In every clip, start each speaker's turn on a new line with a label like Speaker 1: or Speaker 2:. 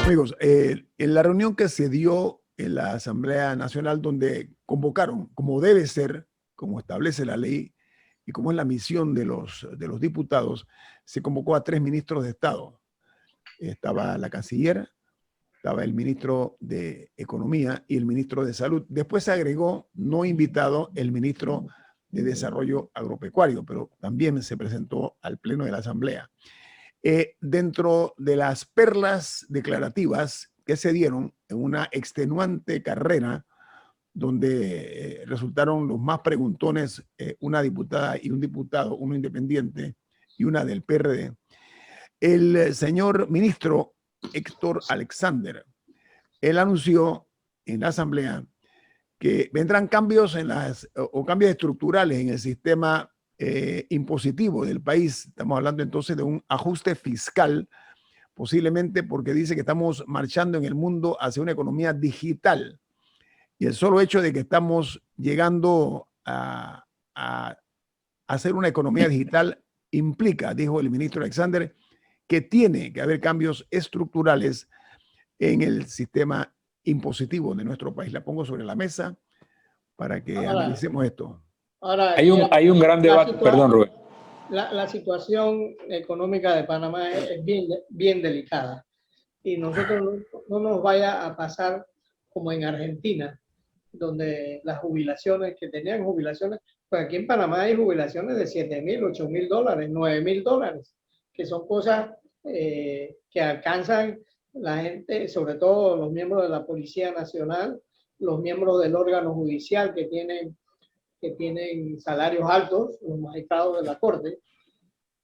Speaker 1: Amigos, en la reunión que se dio en la Asamblea Nacional, donde convocaron, como debe ser, como establece la ley y como es la misión de los diputados, se convocó a 3 ministros de Estado. Estaba la canciller, estaba el ministro de Economía y el ministro de Salud. Después se agregó, no invitado, el ministro de Desarrollo Agropecuario, pero también se presentó al Pleno de la Asamblea. Dentro de las perlas declarativas que se dieron en una extenuante carrera donde resultaron los más preguntones, una diputada y un diputado, uno independiente y una del PRD, el señor ministro Héctor Alexander, él anunció en la Asamblea que vendrán cambios cambios estructurales en el sistema impositivo del país. Estamos hablando entonces de un ajuste fiscal, posiblemente porque dice que estamos marchando en el mundo hacia una economía digital. Y el solo hecho de que estamos llegando a hacer una economía digital implica, dijo el ministro Alexander, que tiene que haber cambios estructurales en el sistema impositivo de nuestro país. La pongo sobre la mesa para que analicemos esto.
Speaker 2: Ahora,
Speaker 3: hay un gran debate, perdón Rubén.
Speaker 2: La situación económica de Panamá es bien delicada y nosotros no nos vaya a pasar como en Argentina, donde las jubilaciones, que tenían jubilaciones, pues aquí en Panamá hay jubilaciones de $7,000, $8,000, $9,000, que son cosas que alcanzan la gente, sobre todo los miembros de la Policía Nacional, los miembros del órgano judicial que tienen salarios altos, los magistrados de la Corte,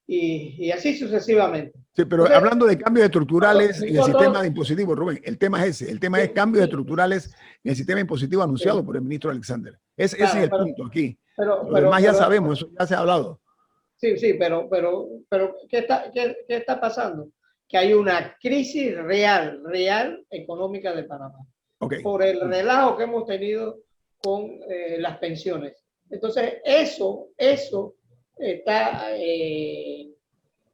Speaker 2: y así sucesivamente.
Speaker 1: Sí, pero entonces, hablando de cambios estructurales en el sistema impositivo, Rubén, el tema es ese, el tema es cambios estructurales en el sistema impositivo anunciado por el ministro Alexander. Ese es el punto aquí. Lo demás ya sabemos, eso ya se ha hablado.
Speaker 2: Sí, pero ¿qué está pasando? Que hay una crisis real económica de Panamá. Por el relajo que hemos tenido con las pensiones. Entonces, eso está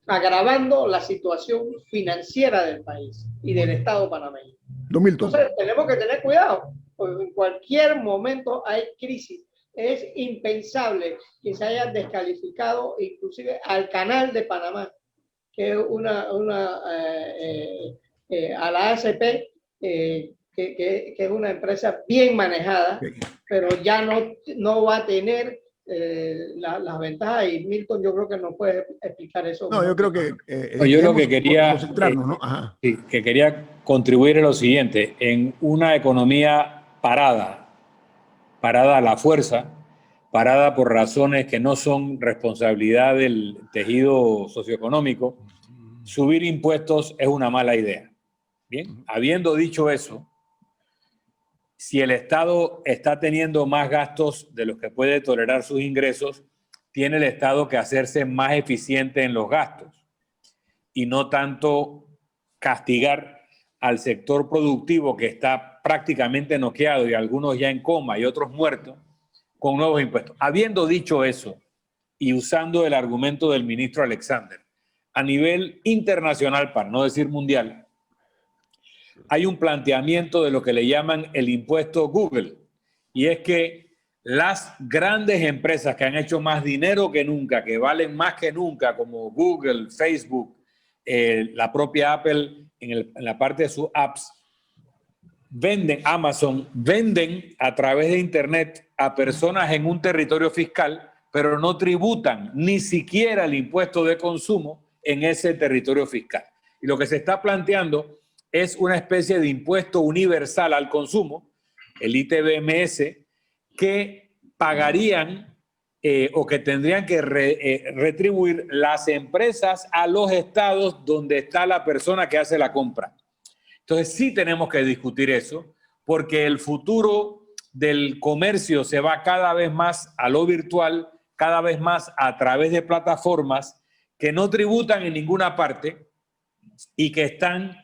Speaker 2: agravando la situación financiera del país y del Estado panameño. Entonces, tenemos que tener cuidado, porque en cualquier momento hay crisis. Es impensable que se haya descalificado inclusive al Canal de Panamá, que es a la ACP, que es una empresa bien manejada, pero ya no va a tener las ventajas, y Milton yo creo que nos puede explicar eso.
Speaker 1: No, yo creo que
Speaker 3: yo lo que quería que quería contribuir a lo siguiente: en una economía parada a la fuerza, parada por razones que no son responsabilidad del tejido socioeconómico, subir impuestos es una mala idea. Bien, habiendo dicho eso, si el Estado está teniendo más gastos de los que puede tolerar sus ingresos, tiene el Estado que hacerse más eficiente en los gastos y no tanto castigar al sector productivo que está prácticamente noqueado y algunos ya en coma y otros muertos con nuevos impuestos. Habiendo dicho eso y usando el argumento del ministro Alexander, a nivel internacional, para no decir mundial, hay un planteamiento de lo que le llaman el impuesto Google, y es que las grandes empresas que han hecho más dinero que nunca, que valen más que nunca, como Google, Facebook, la propia Apple en la parte de sus apps, Amazon, venden a través de Internet a personas en un territorio fiscal, pero no tributan ni siquiera el impuesto de consumo en ese territorio fiscal. Y lo que se está planteando es una especie de impuesto universal al consumo, el ITBMS, que pagarían o que tendrían que retribuir las empresas a los estados donde está la persona que hace la compra. Entonces sí tenemos que discutir eso, porque el futuro del comercio se va cada vez más a lo virtual, cada vez más a través de plataformas que no tributan en ninguna parte y que están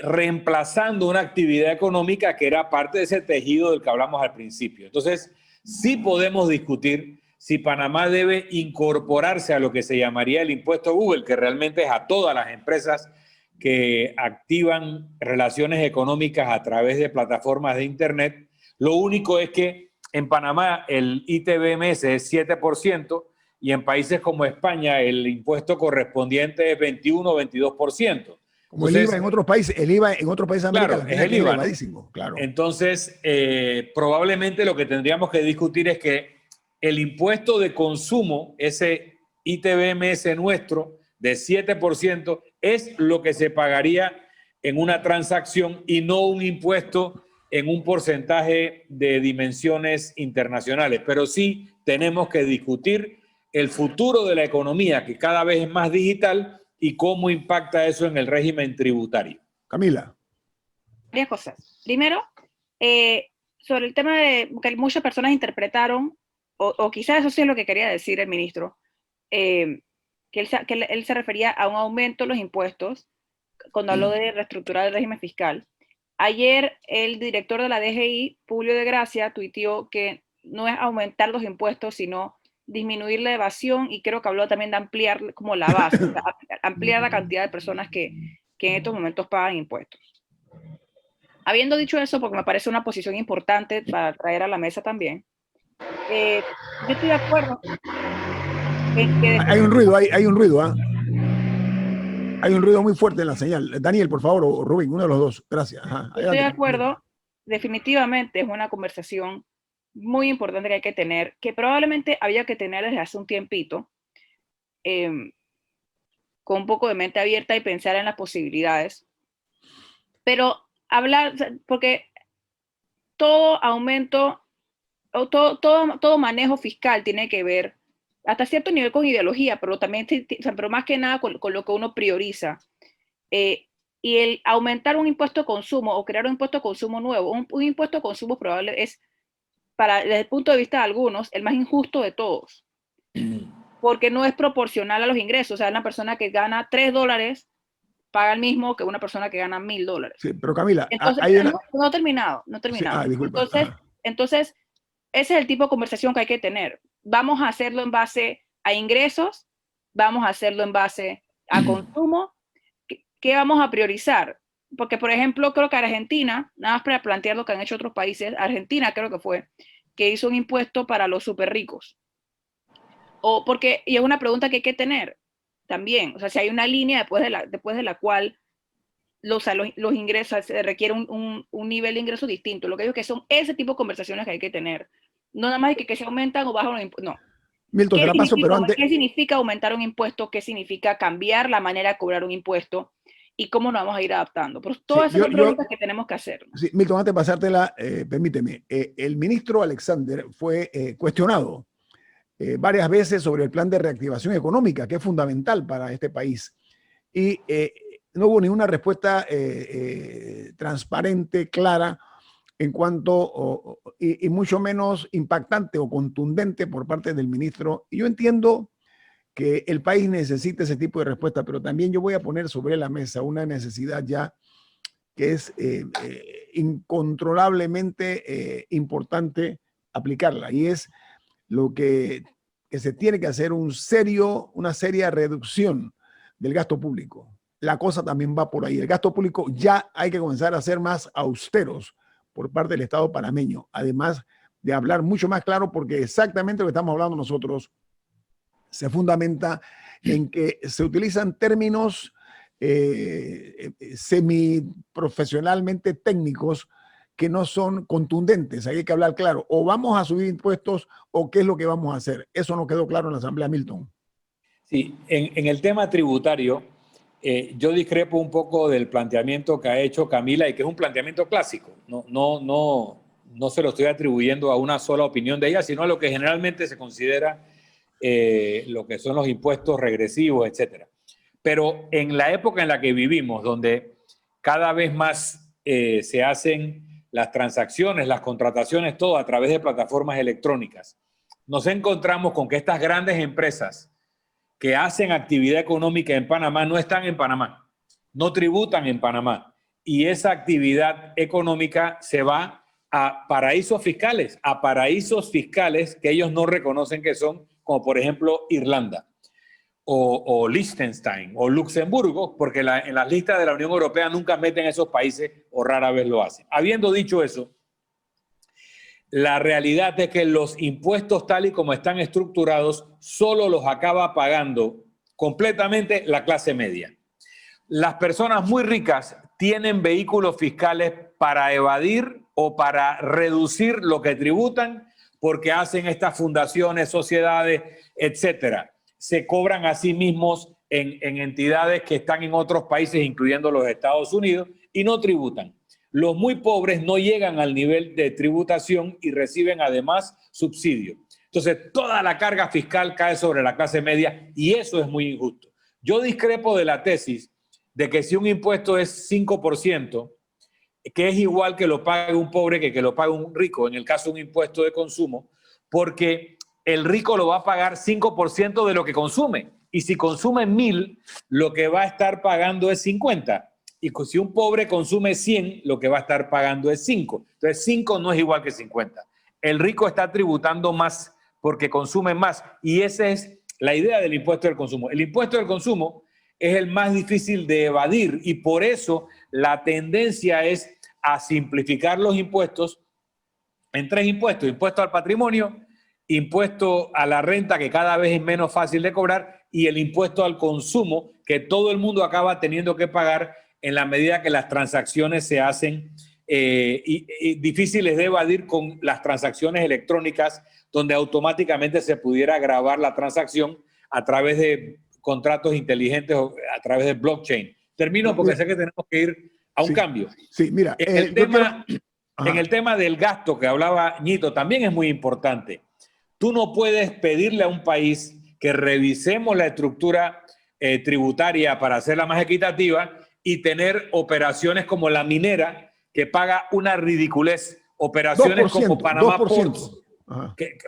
Speaker 3: reemplazando una actividad económica que era parte de ese tejido del que hablamos al principio. Entonces, sí podemos discutir si Panamá debe incorporarse a lo que se llamaría el impuesto Google, que realmente es a todas las empresas que activan relaciones económicas a través de plataformas de Internet. Lo único es que en Panamá el ITBMS es 7% y en países como España el impuesto correspondiente es 21 o 22%.
Speaker 1: Como el IVA en otros países, el IVA en otros países de América
Speaker 3: Latina es el IVA,
Speaker 1: elevadísimo, ¿no? Claro.
Speaker 3: Entonces, probablemente lo que tendríamos que discutir es que el impuesto de consumo, ese ITBMS nuestro de 7%, es lo que se pagaría en una transacción y no un impuesto en un porcentaje de dimensiones internacionales. Pero sí tenemos que discutir el futuro de la economía, que cada vez es más digital, y cómo impacta eso en el régimen tributario.
Speaker 1: Camila.
Speaker 4: Varias cosas. Primero, sobre el tema de que muchas personas interpretaron, o quizás eso sí es lo que quería decir el ministro, que él se refería a un aumento de los impuestos cuando habló de reestructurar el régimen fiscal. Ayer el director de la DGI, Publio de Gracia, tuiteó que no es aumentar los impuestos, sino disminuir la evasión, y creo que habló también de ampliar como la base, o sea, ampliar la cantidad de personas que en estos momentos pagan impuestos. Habiendo dicho eso, porque me parece una posición importante para traer a la mesa también, yo estoy de acuerdo en que...
Speaker 1: Hay un ruido, hay un ruido, ¿ah? Hay un ruido muy fuerte en la señal. Daniel, por favor, o Rubén, uno de los dos. Gracias. Ajá,
Speaker 4: estoy de acuerdo. Definitivamente es una conversación muy importante que hay que tener, que probablemente había que tener desde hace un tiempito, con un poco de mente abierta y pensar en las posibilidades. Pero hablar, porque todo aumento, o todo manejo fiscal tiene que ver hasta cierto nivel con ideología, pero también, pero más que nada con lo que uno prioriza. Y el aumentar un impuesto de consumo o crear un impuesto de consumo nuevo, un impuesto de consumo probable es, desde el punto de vista de algunos, el más injusto de todos. Porque no es proporcional a los ingresos. O sea, una persona que gana $3 paga el mismo que una persona que gana $1,000.
Speaker 1: Sí, pero Camila,
Speaker 4: entonces, no he terminado.
Speaker 1: Sí, disculpa.
Speaker 4: Entonces, ese es el tipo de conversación que hay que tener. Vamos a hacerlo en base a ingresos, vamos a hacerlo en base a consumo. ¿Qué vamos a priorizar? Porque, por ejemplo, creo que Argentina, nada más para plantear lo que han hecho otros países, Argentina creo que fue, que hizo un impuesto para los súper ricos. Y es una pregunta que hay que tener también. O sea, si hay una línea después de la cual los ingresos se requiere un nivel de ingreso distinto. Lo que digo que son ese tipo de conversaciones que hay que tener. No nada más de que se aumentan o bajan los impuestos. No.
Speaker 1: Milton, te la paso, pero antes...
Speaker 4: ¿Qué significa aumentar un impuesto? ¿Qué significa cambiar la manera de cobrar un impuesto? ¿Y cómo nos vamos a ir adaptando? Pero todas esas son preguntas que tenemos que hacer.
Speaker 1: Sí, Milton, antes de pasártela, permíteme. El ministro Alexander fue cuestionado varias veces sobre el plan de reactivación económica, que es fundamental para este país. Y no hubo ninguna respuesta transparente, clara, en cuanto, y mucho menos impactante o contundente por parte del ministro. Y yo entiendo que el país necesita ese tipo de respuesta, pero también yo voy a poner sobre la mesa una necesidad ya que es incontrolablemente importante aplicarla, y es lo que se tiene que hacer una seria reducción del gasto público. La cosa también va por ahí. El gasto público ya hay que comenzar a ser más austeros por parte del Estado panameño, además de hablar mucho más claro, porque exactamente lo que estamos hablando nosotros se fundamenta en que se utilizan términos semiprofesionalmente técnicos que no son contundentes. Hay que hablar claro. O vamos a subir impuestos o qué es lo que vamos a hacer. Eso no quedó claro en la Asamblea, Milton.
Speaker 3: Sí, en el tema tributario, yo discrepo un poco del planteamiento que ha hecho Camila, y que es un planteamiento clásico. No se lo estoy atribuyendo a una sola opinión de ella, sino a lo que generalmente se considera lo que son los impuestos regresivos, etcétera. Pero en la época en la que vivimos, donde cada vez más se hacen las transacciones, las contrataciones, todo a través de plataformas electrónicas, nos encontramos con que estas grandes empresas que hacen actividad económica en Panamá no están en Panamá, no tributan en Panamá, y esa actividad económica se va a paraísos fiscales que ellos no reconocen que son, como por ejemplo Irlanda. o Liechtenstein o Luxemburgo, porque en las listas de la Unión Europea nunca meten esos países o rara vez lo hacen. Habiendo dicho eso, la realidad es que los impuestos tal y como están estructurados solo los acaba pagando completamente la clase media. Las personas muy ricas tienen vehículos fiscales para evadir o para reducir lo que tributan porque hacen estas fundaciones, sociedades, etcétera. Se cobran a sí mismos en entidades que están en otros países, incluyendo los Estados Unidos, y no tributan. Los muy pobres no llegan al nivel de tributación y reciben además subsidio. Entonces, toda la carga fiscal cae sobre la clase media y eso es muy injusto. Yo discrepo de la tesis de que si un impuesto es 5%, que es igual que lo pague un pobre que lo pague un rico, en el caso de un impuesto de consumo, porque el rico lo va a pagar 5% de lo que consume. Y si consume 1.000, lo que va a estar pagando es 50. Y si un pobre consume 100, lo que va a estar pagando es 5. Entonces 5 no es igual que 50. El rico está tributando más porque consume más. Y esa es la idea del impuesto del consumo. El impuesto del consumo es el más difícil de evadir y por eso la tendencia es a simplificar los impuestos en 3 impuestos. Impuesto al patrimonio, impuesto a la renta, que cada vez es menos fácil de cobrar, y el impuesto al consumo, que todo el mundo acaba teniendo que pagar en la medida que las transacciones se hacen y difíciles de evadir con las transacciones electrónicas, donde automáticamente se pudiera grabar la transacción a través de contratos inteligentes o a través de blockchain. Termino porque sé que tenemos que ir a un cambio.
Speaker 1: Sí, mira.
Speaker 3: En el tema del gasto que hablaba Ñito, también es muy importante. Tú no puedes pedirle a un país que revisemos la estructura tributaria para hacerla más equitativa y tener operaciones como la minera, que paga una ridiculez. Operaciones
Speaker 1: 2%,
Speaker 3: como Panamá
Speaker 1: 2%.
Speaker 3: Ports,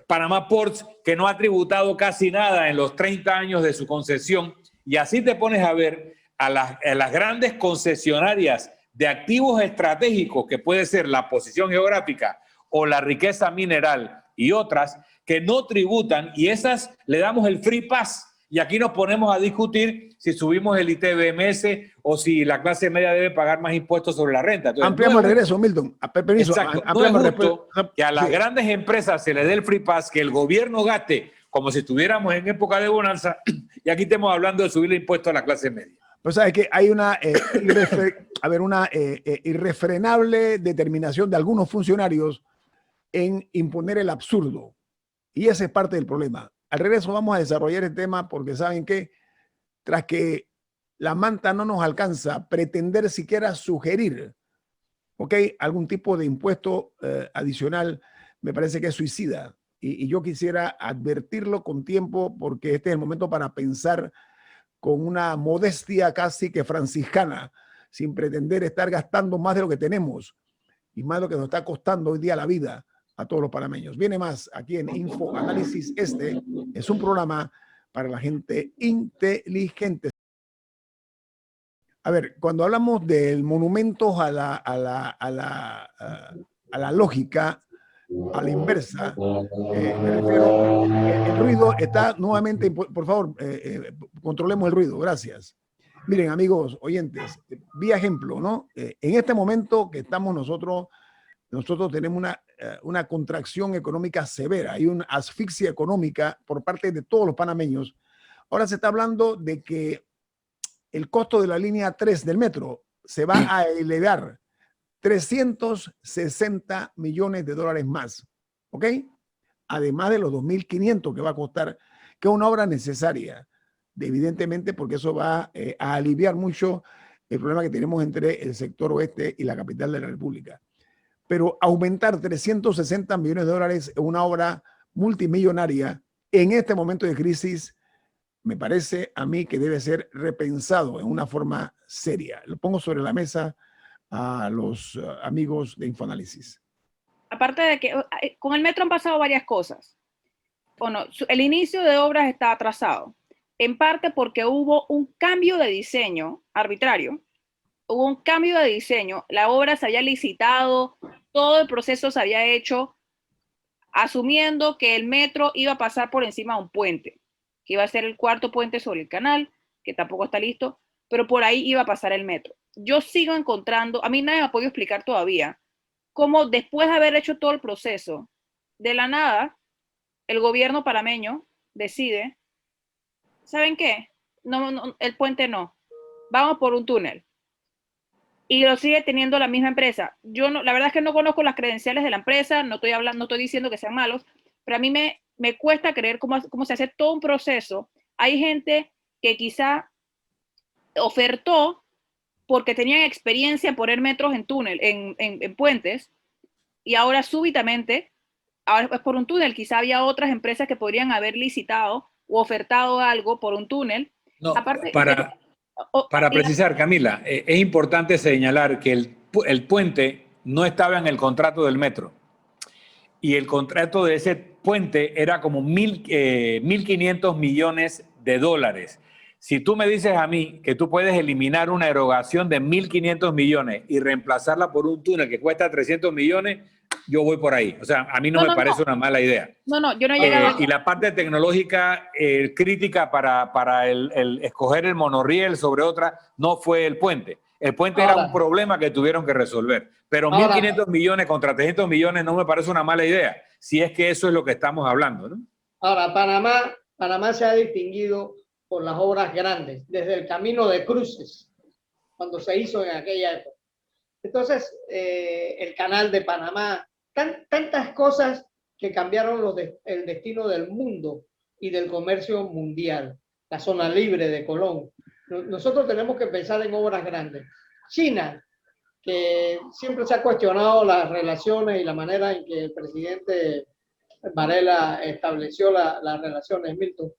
Speaker 3: Panamá Ports, que no ha tributado casi nada en los 30 años de su concesión. Y así te pones a ver a las grandes concesionarias de activos estratégicos, que puede ser la posición geográfica o la riqueza mineral y otras, que no tributan, y esas le damos el free pass. Y aquí nos ponemos a discutir si subimos el ITBMS o si la clase media debe pagar más impuestos sobre la renta. Entonces,
Speaker 1: ampliamos el regreso, Milton. Permiso.
Speaker 3: Exacto. No es justo que a las grandes empresas se les dé el free pass, que el gobierno gaste como si estuviéramos en época de bonanza, y aquí estamos hablando de subir el impuesto a la clase media.
Speaker 1: Pues sabes que hay una irrefrenable determinación de algunos funcionarios en imponer el absurdo. Y ese es parte del problema. Al regreso vamos a desarrollar el tema porque saben que tras que la manta no nos alcanza, pretender siquiera sugerir, algún tipo de impuesto adicional me parece que es suicida. Y yo quisiera advertirlo con tiempo porque este es el momento para pensar con una modestia casi que franciscana, sin pretender estar gastando más de lo que tenemos y más de lo que nos está costando hoy día la vida a todos los panameños. Viene más aquí en Info Análisis. Este es un programa para la gente inteligente. A ver, cuando hablamos del monumento a la lógica, a la inversa, me refiero, el ruido está nuevamente, por favor, controlemos el ruido, gracias. Miren, amigos oyentes, vía ejemplo, ¿no? En este momento que estamos nosotros tenemos una contracción económica severa, hay una asfixia económica por parte de todos los panameños. Ahora se está hablando de que el costo de la línea 3 del metro se va a elevar 360 millones de dólares más, ¿ok? Además de los 2.500 que va a costar, que es una obra necesaria, evidentemente, porque eso va a aliviar mucho el problema que tenemos entre el sector oeste y la capital de la República. Pero aumentar 360 millones de dólares en una obra multimillonaria en este momento de crisis, me parece a mí que debe ser repensado en una forma seria. Lo pongo sobre la mesa a los amigos de Infoanálisis.
Speaker 4: Aparte de que con el metro han pasado varias cosas. Bueno, el inicio de obras está atrasado, en parte porque hubo un cambio de diseño arbitrario. Hubo un cambio de diseño, la obra se había licitado, todo el proceso se había hecho asumiendo que el metro iba a pasar por encima de un puente. que iba a ser el cuarto puente sobre el canal, que tampoco está listo, pero por ahí iba a pasar el metro. Yo sigo encontrando, a mí nadie me ha podido explicar todavía, cómo después de haber hecho todo el proceso, de la nada, el gobierno panameño decide, ¿saben qué? No, el puente no, vamos por un túnel. Y lo sigue teniendo la misma empresa. Yo no, la verdad es que no conozco las credenciales de la empresa, no estoy diciendo que sean malos, pero a mí me cuesta creer cómo se hace todo un proceso. Hay gente que quizá ofertó porque tenían experiencia en poner metros en túnel, en puentes, y ahora súbitamente, ahora es por un túnel. Quizá había otras empresas que podrían haber licitado o ofertado algo por un túnel.
Speaker 3: No, aparte, para precisar, Camila, es importante señalar que el puente no estaba en el contrato del metro. Y el contrato de ese puente era como 1.500 millones de dólares. Si tú me dices a mí que tú puedes eliminar una erogación de 1.500 millones y reemplazarla por un túnel que cuesta 300 millones, yo voy por ahí. O sea, a mí no me parece una mala idea.
Speaker 4: No, yo no he llegado.
Speaker 3: Y la parte tecnológica crítica para el escoger el monorriel sobre otra no fue el puente. El puente era un problema que tuvieron que resolver. Pero 1.500 millones contra 300 millones no me parece una mala idea, si es que eso es lo que estamos hablando, ¿no?
Speaker 2: Ahora, Panamá se ha distinguido por las obras grandes, desde el camino de cruces, cuando se hizo en aquella época. Entonces, el canal de Panamá, tantas cosas que cambiaron el destino del mundo y del comercio mundial. La zona libre de Colón. Nosotros tenemos que pensar en obras grandes. China, que siempre se ha cuestionado las relaciones y la manera en que el presidente Varela estableció las relaciones, Milton.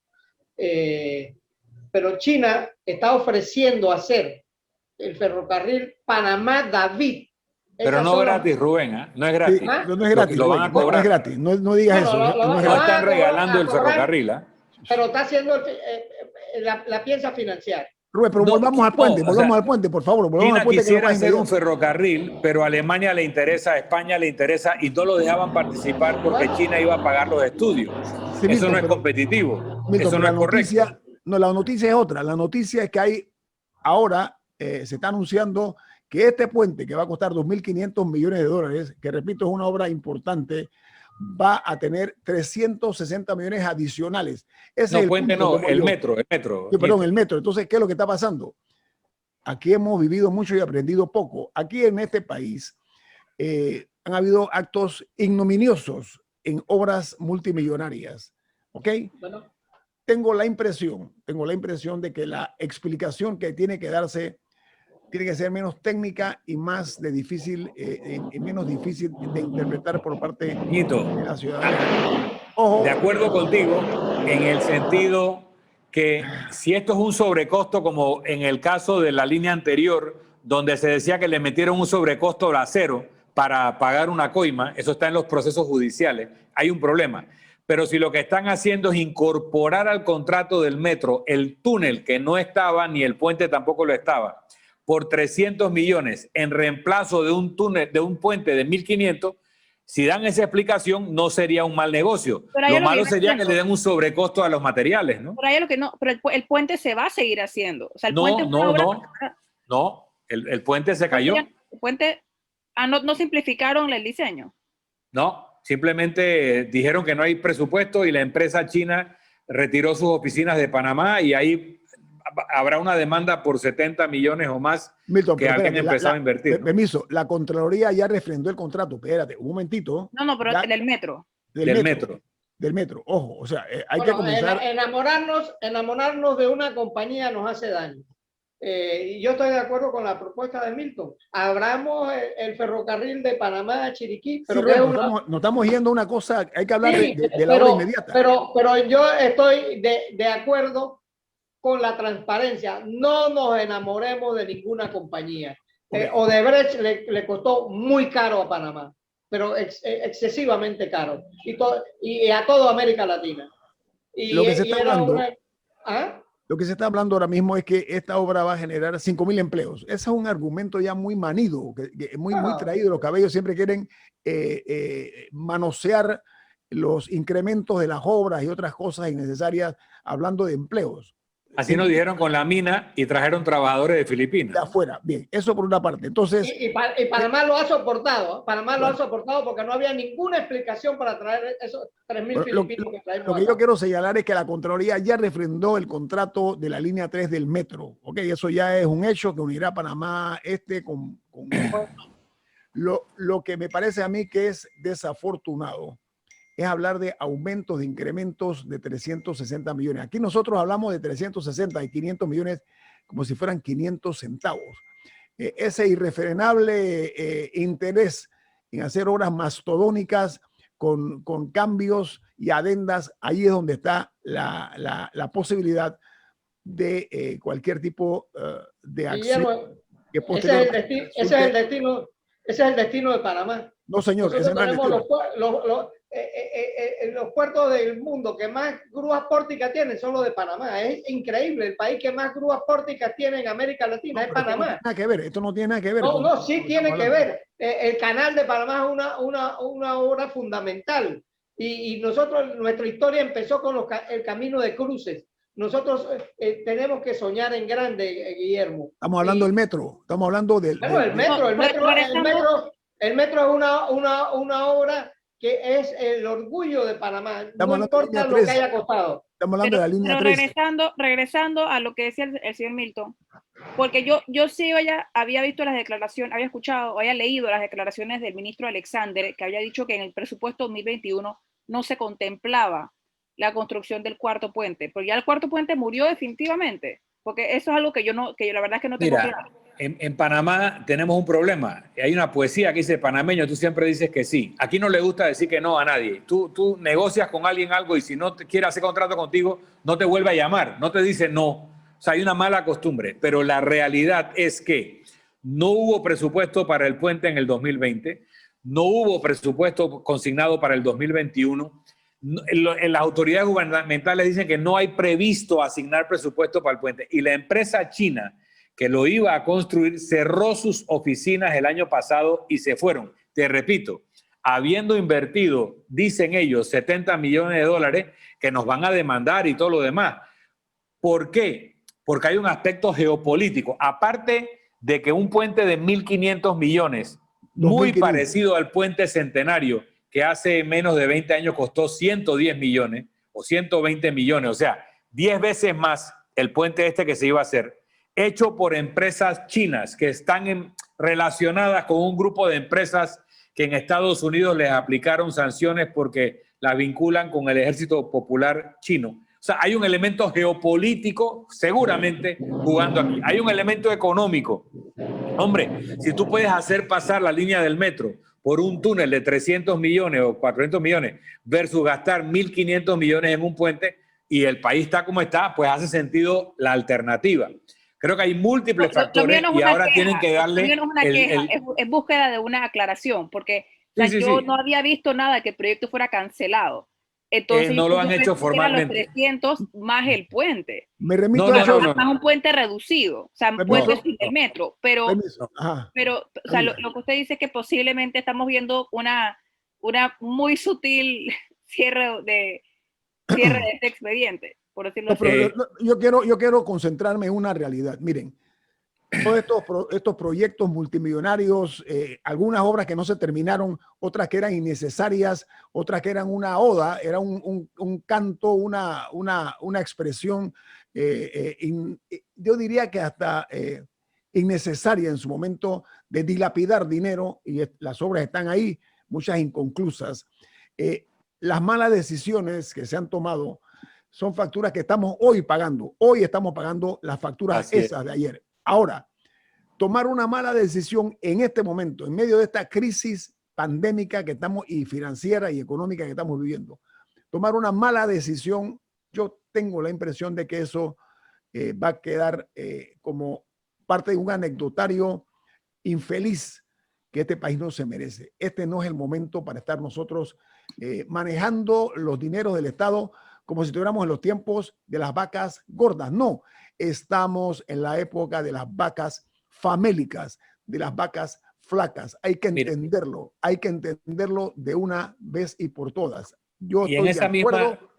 Speaker 2: Pero China está ofreciendo hacer el ferrocarril Panamá-David.
Speaker 3: Pero no gratis, Rubén, ¿eh? No es gratis.
Speaker 1: Sí, no es gratis.
Speaker 3: Lo van a cobrar.
Speaker 1: No es gratis, no digas eso.
Speaker 3: No están regalando el ferrocarril, ¿eh?
Speaker 2: Pero está haciendo la piensa financiar.
Speaker 1: Rubén, pero volvamos al puente, volvamos al puente, por favor.
Speaker 3: China quisiera hacer un ferrocarril, pero a Alemania le interesa, a España le interesa, y no lo dejaban participar porque China iba a pagar los estudios. Sí, eso no es competitivo. Eso no es correcto.
Speaker 1: No, la noticia es otra. La noticia es que ahora se está anunciando que este puente, que va a costar 2.500 millones de dólares, que repito es una obra importante, va a tener 360 millones adicionales.
Speaker 3: No, el puente no, el metro.
Speaker 1: Sí, perdón, el metro. Entonces, ¿qué es lo que está pasando? Aquí hemos vivido mucho y aprendido poco. Aquí en este país han habido actos ignominiosos en obras multimillonarias. ¿Ok? Bueno. Tengo la impresión de que la explicación que tiene que darse tiene que ser menos técnica y más menos difícil de interpretar por parte de la ciudadanía.
Speaker 3: Ojo. De acuerdo contigo en el sentido que si esto es un sobrecosto, como en el caso de la línea anterior, donde se decía que le metieron un sobrecosto a cero para pagar una coima, eso está en los procesos judiciales, hay un problema. Pero si lo que están haciendo es incorporar al contrato del metro el túnel que no estaba, ni el puente tampoco lo estaba, por 300 millones en reemplazo de un túnel, de un puente de 1.500, si dan esa explicación, no sería un mal negocio. Lo malo sería que le den un sobrecosto a los materiales, ¿no?
Speaker 4: Pero el puente se va a seguir haciendo. O sea,
Speaker 3: el puente se cayó.
Speaker 4: El puente, no simplificaron el diseño.
Speaker 3: No, simplemente dijeron que no hay presupuesto y la empresa china retiró sus oficinas de Panamá y ahí habrá una demanda por 70 millones o más, Milton, que alguien empezado a invertir.
Speaker 1: Permiso, la Contraloría ya refrendó el contrato. Espérate, un momentito.
Speaker 4: No, pero del metro.
Speaker 1: Del metro. Ojo, o sea, hay que comenzar.
Speaker 2: Enamorarnos de una compañía nos hace daño. Y yo estoy de acuerdo con la propuesta de Milton. Abramos el ferrocarril de Panamá a Chiriquí, pero
Speaker 1: sí, no estamos yendo a una cosa, hay que hablar de la hora inmediata.
Speaker 2: Pero yo estoy de acuerdo con la transparencia. No nos enamoremos de ninguna compañía. Odebrecht le costó muy caro a Panamá, pero excesivamente caro, y a toda América Latina.
Speaker 1: Lo que se está hablando ahora mismo es que esta obra va a generar 5.000 empleos. Ese es un argumento ya muy manido, muy traído. Los cabellos siempre quieren manosear los incrementos de las obras y otras cosas innecesarias, hablando de empleos.
Speaker 3: Así nos dijeron con la mina y trajeron trabajadores de Filipinas.
Speaker 1: De afuera. Bien, eso por una parte. Entonces,
Speaker 2: y Panamá lo ha soportado. Panamá lo ha soportado porque no había ninguna explicación para traer esos 3.000 filipinos que traemos.
Speaker 1: Lo que yo quiero señalar es que la Contraloría ya refrendó el contrato de la línea 3 del metro. ¿Ok? Eso ya es un hecho que unirá Panamá con lo que me parece a mí que es desafortunado es hablar de aumentos, de incrementos de 360 millones. Aquí nosotros hablamos de 360 y 500 millones como si fueran 500 centavos. Ese irrefrenable interés en hacer obras mastodónicas con cambios y adendas, ahí es donde está la posibilidad de cualquier tipo de acción.
Speaker 2: Guillermo, ese es el destino de Panamá.
Speaker 1: No, señor.
Speaker 2: Nosotros tenemos los puertos del mundo que más grúas pórticas tienen son los de Panamá. Es increíble. El país que más grúas pórticas tiene en América Latina es Panamá.
Speaker 1: Esto no tiene nada que ver.
Speaker 2: No, sí tiene que ver. El canal de Panamá es una obra fundamental. Y nuestra historia empezó con el camino de cruces. Nosotros tenemos que soñar en grande, Guillermo.
Speaker 1: Estamos hablando del metro. Estamos hablando del
Speaker 2: metro. El metro es una obra que es el orgullo de Panamá. No importa lo que haya costado.
Speaker 1: Estamos hablando de la línea 3.
Speaker 4: Regresando a lo que decía el señor Milton, porque yo sí había visto las declaraciones, había escuchado, había leído las declaraciones del ministro Alexander, que había dicho que en el presupuesto 2021 no se contemplaba la construcción del cuarto puente, pero ya el cuarto puente murió definitivamente, porque eso es algo que yo la verdad es que no tengo claro.
Speaker 3: En Panamá tenemos un problema. Hay una poesía que dice panameño, tú siempre dices que sí. Aquí no le gusta decir que no a nadie. Tú negocias con alguien algo y si no quiere hacer contrato contigo, no te vuelve a llamar, no te dice no. O sea, hay una mala costumbre, pero la realidad es que no hubo presupuesto para el puente en el 2020, no hubo presupuesto consignado para el 2021. Las autoridades gubernamentales dicen que no hay previsto asignar presupuesto para el puente y la empresa china que lo iba a construir cerró sus oficinas el año pasado y se fueron. Te repito, habiendo invertido, dicen ellos, 70 millones de dólares que nos van a demandar y todo lo demás. ¿Por qué? Porque hay un aspecto geopolítico. Aparte de que un puente de 1.500 millones, muy parecido al puente Centenario, que hace menos de 20 años costó 110 millones o 120 millones, o sea, 10 veces más el puente este que se iba a hacer, hecho por empresas chinas que están relacionadas con un grupo de empresas que en Estados Unidos les aplicaron sanciones porque las vinculan con el Ejército Popular Chino. O sea, hay un elemento geopolítico seguramente jugando aquí. Hay un elemento económico. Hombre, si tú puedes hacer pasar la línea del metro por un túnel de 300 millones o 400 millones versus gastar 1.500 millones en un puente y el país está como está, pues hace sentido la alternativa. Creo que hay múltiples factores y ahora tienen que darle...
Speaker 4: Es búsqueda de una aclaración, porque yo no había visto nada que el proyecto fuera cancelado. Entonces,
Speaker 3: no lo han hecho formalmente.
Speaker 4: Los 300 más el puente.
Speaker 1: Me remito
Speaker 4: más un puente reducido, o sea, un puente sin el metro. Pero o sea, lo que usted dice es que posiblemente estamos viendo una muy sutil cierre de este expediente. Por decirlo así.
Speaker 1: Yo quiero concentrarme en una realidad. Miren, todos estos proyectos multimillonarios, algunas obras que no se terminaron, otras que eran innecesarias, otras que eran una oda, era un canto, una expresión, yo diría que hasta innecesaria en su momento de dilapidar dinero, y las obras están ahí, muchas inconclusas. Las malas decisiones que se han tomado son facturas que estamos hoy pagando. Hoy estamos pagando las facturas esas de ayer. Ahora, tomar una mala decisión en este momento, en medio de esta crisis pandémica que estamos y financiera y económica que estamos viviendo, tomar una mala decisión, yo tengo la impresión de que eso va a quedar como parte de un anecdotario infeliz que este país no se merece. Este no es el momento para estar nosotros manejando los dineros del Estado como si estuviéramos en los tiempos de las vacas gordas. No, estamos en la época de las vacas famélicas, de las vacas flacas. Hay que entenderlo de una vez y por todas. Yo
Speaker 3: Y
Speaker 1: estoy
Speaker 3: en esa
Speaker 1: de acuerdo.
Speaker 3: misma...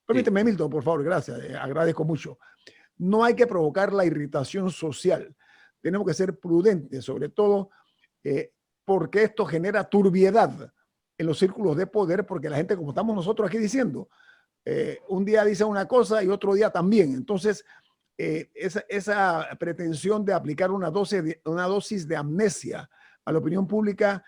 Speaker 1: Permíteme,
Speaker 3: Sí.
Speaker 1: Milton, por favor, gracias, agradezco mucho. No hay que provocar la irritación social. Tenemos que ser prudentes, sobre todo porque esto genera turbiedad en los círculos de poder, porque la gente, como estamos nosotros aquí diciendo, un día dice una cosa y otro día también. Entonces, esa pretensión de aplicar una dosis de amnesia a la opinión pública,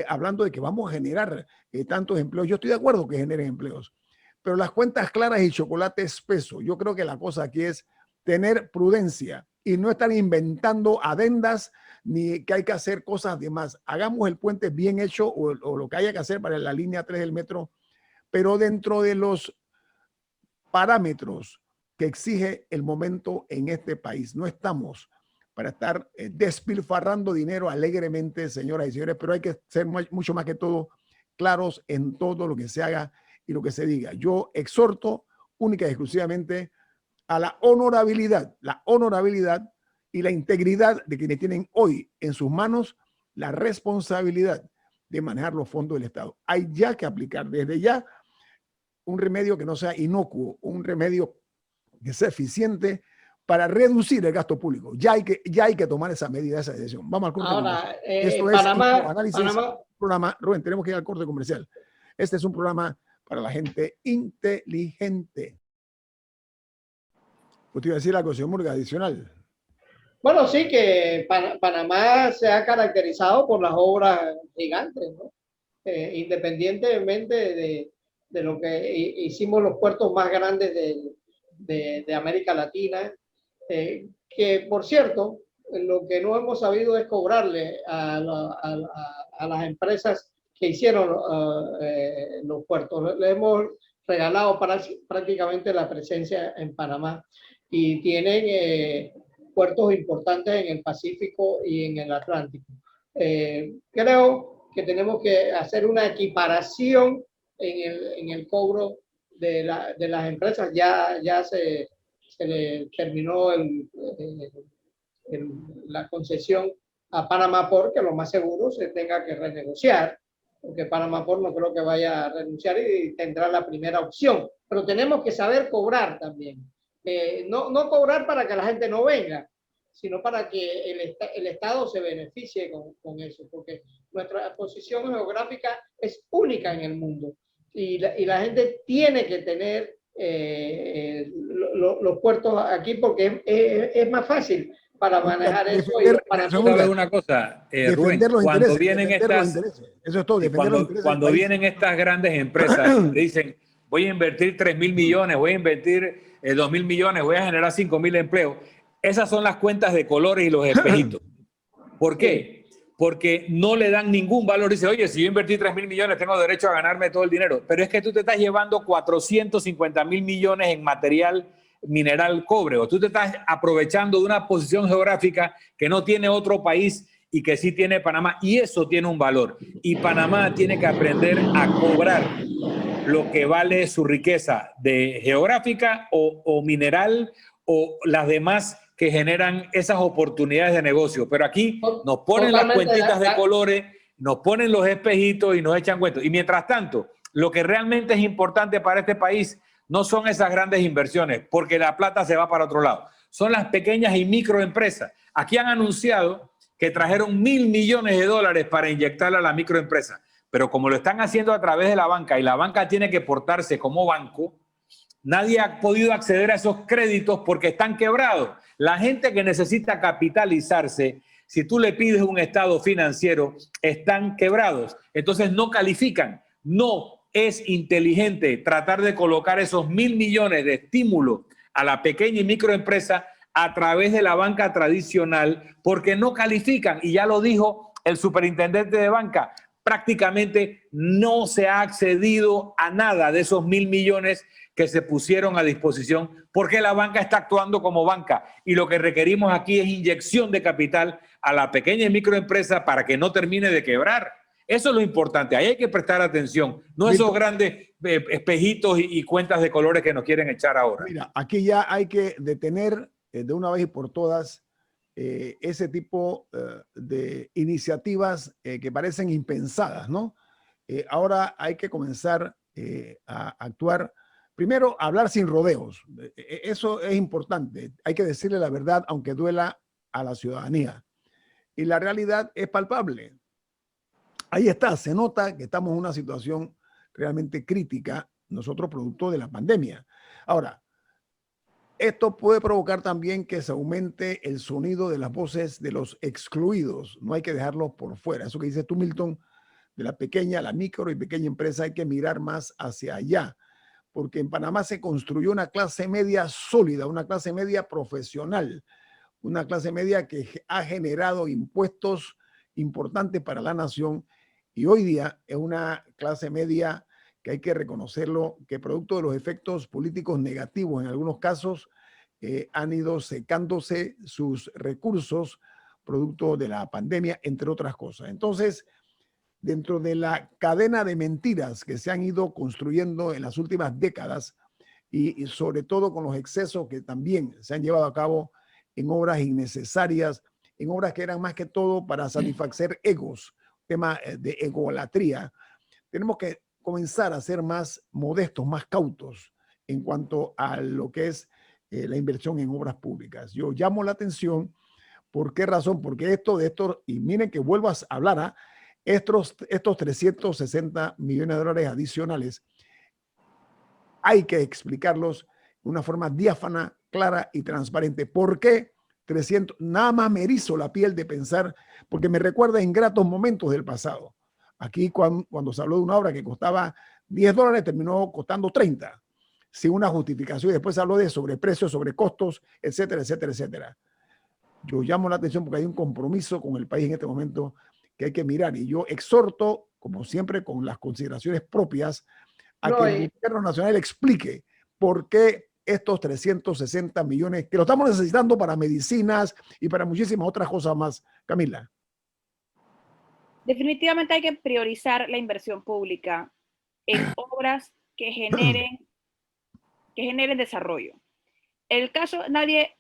Speaker 1: hablando de que vamos a generar tantos empleos. Yo estoy de acuerdo que generen empleos, pero las cuentas claras y chocolate espeso. Yo creo que la cosa aquí es tener prudencia y no estar inventando adendas ni que hay que hacer cosas de más. Hagamos el puente bien hecho o lo que haya que hacer para la línea 3 del metro, pero dentro de los parámetros que exige el momento en este país. No estamos para estar despilfarrando dinero alegremente, señoras y señores, pero hay que ser mucho más que todo claros en todo lo que se haga y lo que se diga. Yo exhorto única y exclusivamente a la honorabilidad y la integridad de quienes tienen hoy en sus manos la responsabilidad de manejar los fondos del Estado. Hay ya que aplicar desde ya un remedio que no sea inocuo, un remedio que sea eficiente para reducir el gasto público. Ya hay que tomar esa medida, esa decisión. Vamos al corte
Speaker 2: Ahora,
Speaker 1: comercial. Esto
Speaker 2: Panamá,
Speaker 1: es análisis, programa. Rubén, tenemos que ir al corte comercial. Este es un programa para la gente inteligente. ¿Usted iba a decir algo, señor Murga, adicional?
Speaker 2: bueno, sí que Panamá se ha caracterizado por las obras gigantes, ¿no? Independientemente de lo que hicimos los puertos más grandes de América Latina, que por cierto, lo que no hemos sabido es cobrarle a las empresas que hicieron los puertos. Le hemos regalado prácticamente la presencia en Panamá y tienen puertos importantes en el Pacífico y en el Atlántico. Creo que tenemos que hacer una equiparación en el cobro de las empresas. Ya se le terminó la concesión a Panamá Port, que lo más seguro se tenga que renegociar, porque Panamá Port no creo que vaya a renunciar y tendrá la primera opción. Pero tenemos que saber cobrar también. No cobrar para que la gente no venga, sino para que el Estado se beneficie con eso, porque nuestra posición geográfica es única en el mundo y la gente tiene que tener los puertos aquí porque es más fácil para manejar eso.
Speaker 3: ¿Sabes una cosa, Rubén? Cuando vienen estas,
Speaker 1: eso es todo,
Speaker 3: cuando vienen estas grandes empresas y dicen, voy a invertir 3.000 millones, voy a invertir 2.000 millones, voy a generar 5.000 empleos, esas son las cuentas de colores y los espejitos. ¿Por qué? Porque no le dan ningún valor. Dice, oye, si yo invertí 3.000 millones, tengo derecho a ganarme todo el dinero. Pero es que tú te estás llevando 450.000 millones en material mineral cobre, o tú te estás aprovechando de una posición geográfica que no tiene otro país y que sí tiene Panamá, y eso tiene un valor. Y Panamá tiene que aprender a cobrar lo que vale su riqueza de geográfica o mineral o las demás que generan esas oportunidades de negocio. Pero aquí nos ponen las cuentitas de colores, nos ponen los espejitos y nos echan cuentos. Y mientras tanto, lo que realmente es importante para este país no son esas grandes inversiones, porque la plata se va para otro lado. Son las pequeñas y microempresas. Aquí han anunciado que trajeron $1.000 millones para inyectarle a la microempresa. Pero como lo están haciendo a través de la banca y la banca tiene que portarse como banco, nadie ha podido acceder a esos créditos porque están quebrados. La gente que necesita capitalizarse, si tú le pides un estado financiero, están quebrados. Entonces no califican. No es inteligente tratar de colocar esos $1.000 millones de estímulo a la pequeña y microempresa a través de la banca tradicional porque no califican. Y ya lo dijo el superintendente de banca, prácticamente no se ha accedido a nada de esos $1.000 millones que se pusieron a disposición porque la banca está actuando como banca y lo que requerimos aquí es inyección de capital a la pequeña y microempresa para que no termine de quebrar. Eso es lo importante, ahí hay que prestar atención, no esos grandes espejitos y cuentas de colores que nos quieren echar ahora.
Speaker 1: Mira, aquí ya hay que detener de una vez y por todas ese tipo de iniciativas que parecen impensadas, ¿no? Ahora hay que comenzar a actuar. Primero, hablar sin rodeos. Eso es importante. Hay que decirle la verdad, aunque duela a la ciudadanía. Y la realidad es palpable. Ahí está, se nota que estamos en una situación realmente crítica, nosotros producto de la pandemia. Ahora, esto puede provocar también que se aumente el sonido de las voces de los excluidos. No hay que dejarlos por fuera. Eso que dices tú, Milton, de la pequeña, la micro y pequeña empresa, hay que mirar más hacia allá, porque en Panamá se construyó una clase media sólida, una clase media profesional, una clase media que ha generado impuestos importantes para la nación y hoy día es una clase media que hay que reconocerlo, que producto de los efectos políticos negativos en algunos casos han ido secándose sus recursos producto de la pandemia, entre otras cosas. Entonces, dentro de la cadena de mentiras que se han ido construyendo en las últimas décadas y sobre todo con los excesos que también se han llevado a cabo en obras innecesarias, en obras que eran más que todo para satisfacer egos, tema de egolatría, tenemos que comenzar a ser más modestos, más cautos en cuanto a lo que es la inversión en obras públicas. Yo llamo la atención, ¿por qué razón? Porque y miren que vuelvo a hablar, estos 360 millones de dólares adicionales, hay que explicarlos de una forma diáfana, clara y transparente. ¿Por qué 300? Nada más me erizo la piel de pensar, porque me recuerda ingratos momentos del pasado. Aquí cuando se habló de una obra que costaba $10, terminó costando 30, sin una justificación. Y después se habló de sobreprecios, sobrecostos, etcétera, etcétera, etcétera. Yo llamo la atención porque hay un compromiso con el país en este momento que hay que mirar. Y yo exhorto, como siempre, con las consideraciones propias, a que el gobierno nacional explique por qué estos 360 millones, que lo estamos necesitando para medicinas y para muchísimas otras cosas más. Camila.
Speaker 4: Definitivamente hay que priorizar la inversión pública en obras que generen desarrollo. El caso, nadie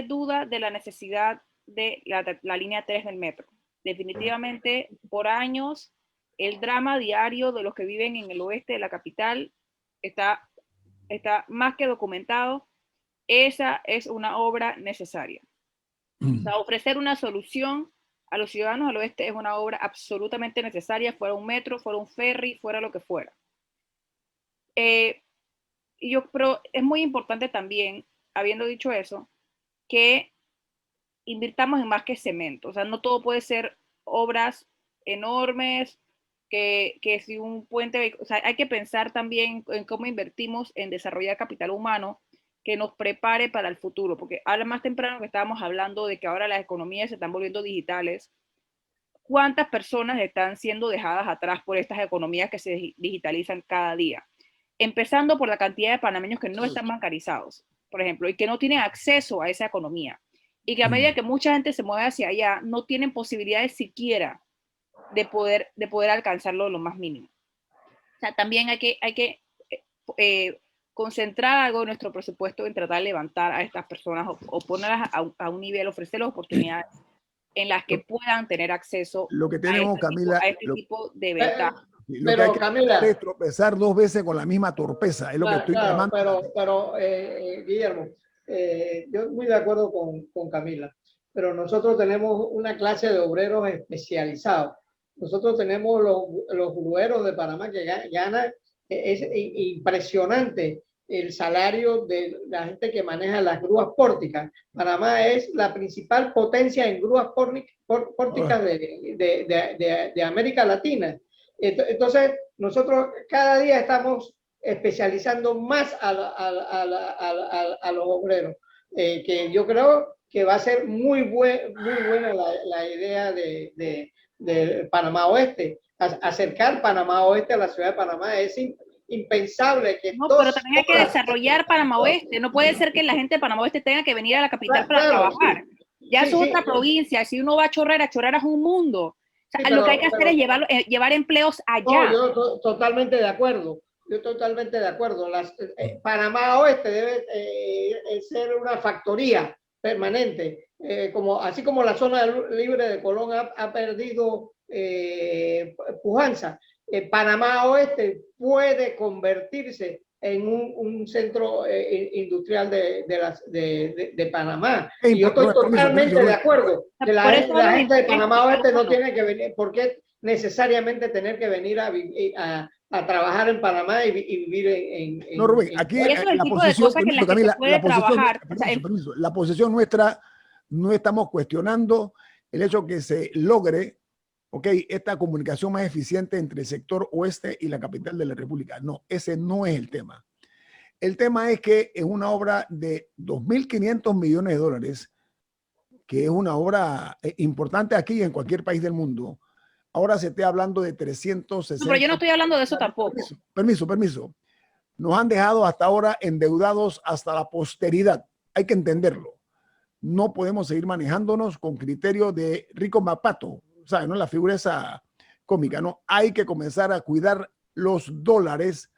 Speaker 4: duda de la necesidad de la línea 3 del metro. Definitivamente, por años, el drama diario de los que viven en el oeste de la capital está más que documentado. Esa es una obra necesaria. O sea, ofrecer una solución a los ciudadanos del oeste es una obra absolutamente necesaria, fuera un metro, fuera un ferry, fuera lo que fuera. Pero es muy importante también, habiendo dicho eso, que invirtamos en más que cemento. O sea, no todo puede ser obras enormes, que si un puente, o sea, hay que pensar también en cómo invertimos en desarrollar capital humano que nos prepare para el futuro, porque ahora más temprano que estábamos hablando de que ahora las economías se están volviendo digitales, ¿cuántas personas están siendo dejadas atrás por estas economías que se digitalizan cada día? Empezando por la cantidad de panameños que no están bancarizados, por ejemplo, y que no tienen acceso a esa economía, y que a medida que mucha gente se mueve hacia allá, no tienen posibilidades siquiera de poder alcanzarlo lo más mínimo. O sea, también hay que concentrar algo de nuestro presupuesto en tratar de levantar a estas personas o ponerlas a un nivel, ofrecerles oportunidades en las que puedan tener acceso
Speaker 1: lo que tenemos, Camila,
Speaker 4: a este tipo de ventajas.
Speaker 1: Lo que hay que Camila, es tropezar dos veces con la misma torpeza, es lo que estoy llamando.
Speaker 2: Pero Guillermo, yo muy de acuerdo con Camila, pero nosotros tenemos una clase de obreros especializados. Nosotros tenemos los grueros de Panamá que ganan, es impresionante el salario de la gente que maneja las grúas pórticas. Panamá es la principal potencia en grúas pórticas de América Latina. Entonces, nosotros cada día estamos especializando más a los obreros, que yo creo que va a ser muy buena la idea de Panamá Oeste. Acercar Panamá Oeste a la ciudad de Panamá es impensable que
Speaker 4: no, pero también hay que desarrollar Panamá Oeste. No puede ser que la gente de Panamá Oeste tenga que venir a la capital para trabajar. Sí. Ya es otra provincia. Si uno va a Chorrera es un mundo. O sea, lo que hay que hacer es llevar empleos allá.
Speaker 2: No, yo totalmente de acuerdo. Panamá Oeste debe ser una factoría permanente. Así como la zona libre de Colón ha perdido pujanza. Panamá Oeste puede convertirse en un centro industrial de Panamá. Y yo estoy totalmente de acuerdo que la gente de Panamá Oeste no tiene que venir, porque necesariamente tener que venir a trabajar en Panamá y vivir en
Speaker 1: no, Rubén, aquí la posición, Camila, la posición nuestra, no estamos cuestionando el hecho que se logre, esta comunicación más eficiente entre el sector oeste y la capital de la República. No, ese no es el tema. El tema es que es una obra de 2.500 millones de dólares, que es una obra importante aquí y en cualquier país del mundo. Ahora se está hablando de 360.
Speaker 4: No, pero yo no estoy hablando de eso tampoco.
Speaker 1: Permiso. Nos han dejado hasta ahora endeudados hasta la posteridad. Hay que entenderlo. No podemos seguir manejándonos con criterio de rico mapato, ¿sabes? ¿No? La figura esa cómica, ¿no? Hay que comenzar a cuidar los dólares.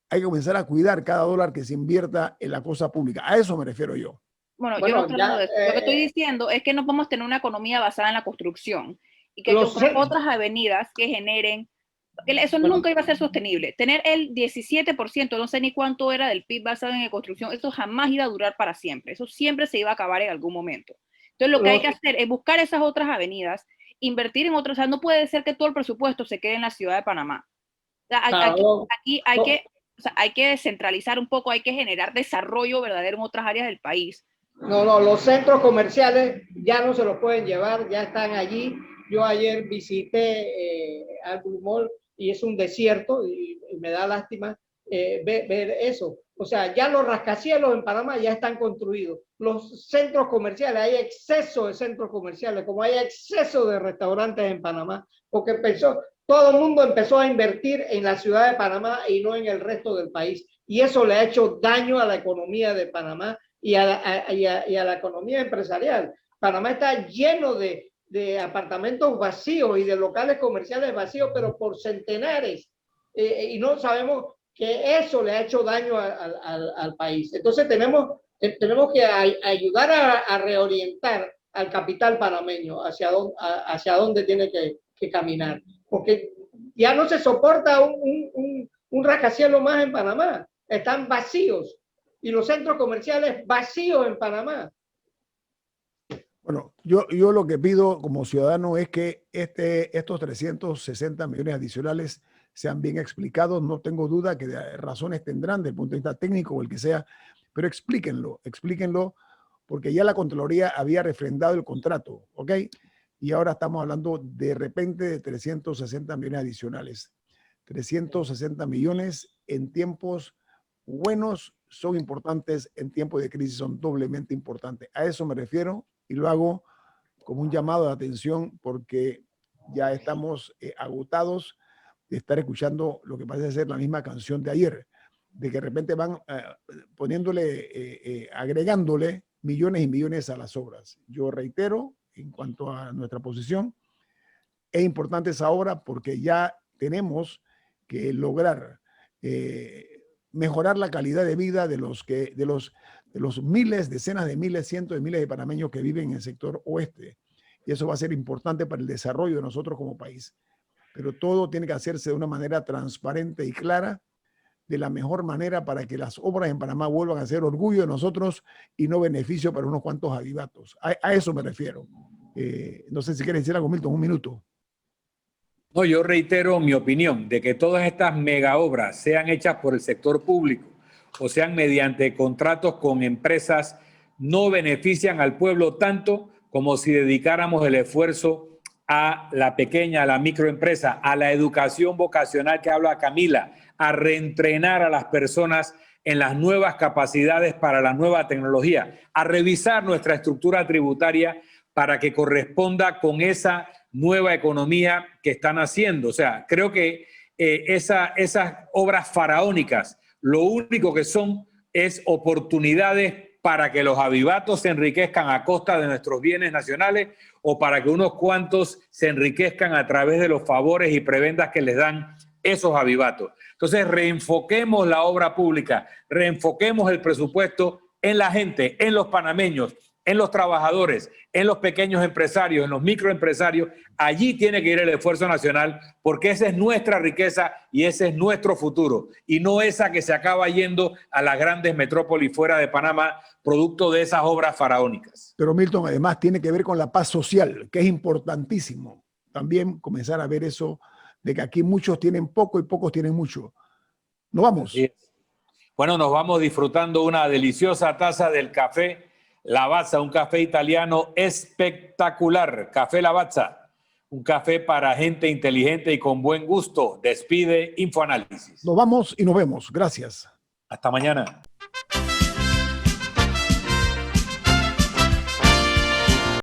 Speaker 1: Hay que comenzar a cuidar cada dólar que se invierta en la cosa pública. A eso me refiero yo.
Speaker 4: Bueno, yo no estoy hablando de eso. Lo que estoy diciendo es que no podemos tener una economía basada en la construcción y que hay otras avenidas que generen. Eso nunca iba a ser sostenible. Tener el 17%, no sé ni cuánto era del PIB basado en la construcción, eso jamás iba a durar para siempre. Eso siempre se iba a acabar en algún momento. Entonces, lo que hay que hacer es buscar esas otras avenidas, invertir en otras. O sea, no puede ser que todo el presupuesto se quede en la ciudad de Panamá. O sea, aquí hay que descentralizar un poco, hay que generar desarrollo verdadero en otras áreas del país.
Speaker 2: No, los centros comerciales ya no se los pueden llevar, ya están allí. Yo ayer visité Albrook Mall y es un desierto y me da lástima ver eso. O sea, ya los rascacielos en Panamá ya están construidos. Los centros comerciales, hay exceso de centros comerciales, como hay exceso de restaurantes en Panamá, porque todo el mundo empezó a invertir en la ciudad de Panamá y no en el resto del país. Y eso le ha hecho daño a la economía de Panamá y a la economía empresarial. Panamá está lleno de apartamentos vacíos y de locales comerciales vacíos, pero por centenares. Y no sabemos que eso le ha hecho daño al país. Entonces tenemos que ayudar a reorientar al capital panameño hacia dónde tiene que caminar. Porque ya no se soporta un rascacielos más en Panamá. Están vacíos. Y los centros comerciales vacíos en Panamá.
Speaker 1: Bueno, yo lo que pido como ciudadano es que estos 360 millones adicionales sean bien explicados. No tengo duda que razones tendrán desde el punto de vista técnico o el que sea, pero explíquenlo, porque ya la Contraloría había refrendado el contrato, ¿ok? Y ahora estamos hablando de repente de 360 millones adicionales. 360 millones en tiempos buenos son importantes, en tiempos de crisis son doblemente importantes. A eso me refiero. Y lo hago como un llamado de atención porque ya estamos agotados de estar escuchando lo que parece ser la misma canción de ayer, de que de repente van agregándole millones y millones a las obras. Yo reitero, en cuanto a nuestra posición, es importante esa obra porque ya tenemos que lograr mejorar la calidad de vida de los miles, decenas de miles, cientos de miles de panameños que viven en el sector oeste. Y eso va a ser importante para el desarrollo de nosotros como país. Pero todo tiene que hacerse de una manera transparente y clara, de la mejor manera para que las obras en Panamá vuelvan a ser orgullo de nosotros y no beneficio para unos cuantos avivatos. A eso me refiero. No sé si quieres decir algo, Milton, un minuto.
Speaker 3: No, yo reitero mi opinión de que todas estas mega obras sean hechas por el sector público o sean mediante contratos con empresas, no benefician al pueblo tanto como si dedicáramos el esfuerzo a la pequeña, a la microempresa, a la educación vocacional que habla Camila, a reentrenar a las personas en las nuevas capacidades para la nueva tecnología, a revisar nuestra estructura tributaria para que corresponda con esa nueva economía que están haciendo. O sea, creo que esas obras faraónicas lo único que son es oportunidades para que los avivatos se enriquezcan a costa de nuestros bienes nacionales o para que unos cuantos se enriquezcan a través de los favores y prebendas que les dan esos avivatos. Entonces, reenfoquemos la obra pública, reenfoquemos el presupuesto en la gente, en los panameños, en los trabajadores, en los pequeños empresarios, en los microempresarios. Allí tiene que ir el esfuerzo nacional, porque esa es nuestra riqueza y ese es nuestro futuro, y no esa que se acaba yendo a las grandes metrópolis fuera de Panamá, producto de esas obras faraónicas.
Speaker 1: Pero Milton, además tiene que ver con la paz social, que es importantísimo. También comenzar a ver eso de que aquí muchos tienen poco y pocos tienen mucho. ¿Nos vamos?
Speaker 3: Bueno, nos vamos disfrutando una deliciosa taza del café Lavazza, un café italiano espectacular. Café Lavazza, un café para gente inteligente y con buen gusto. Despide Infoanálisis.
Speaker 1: Nos vamos y nos vemos. Gracias.
Speaker 3: Hasta mañana.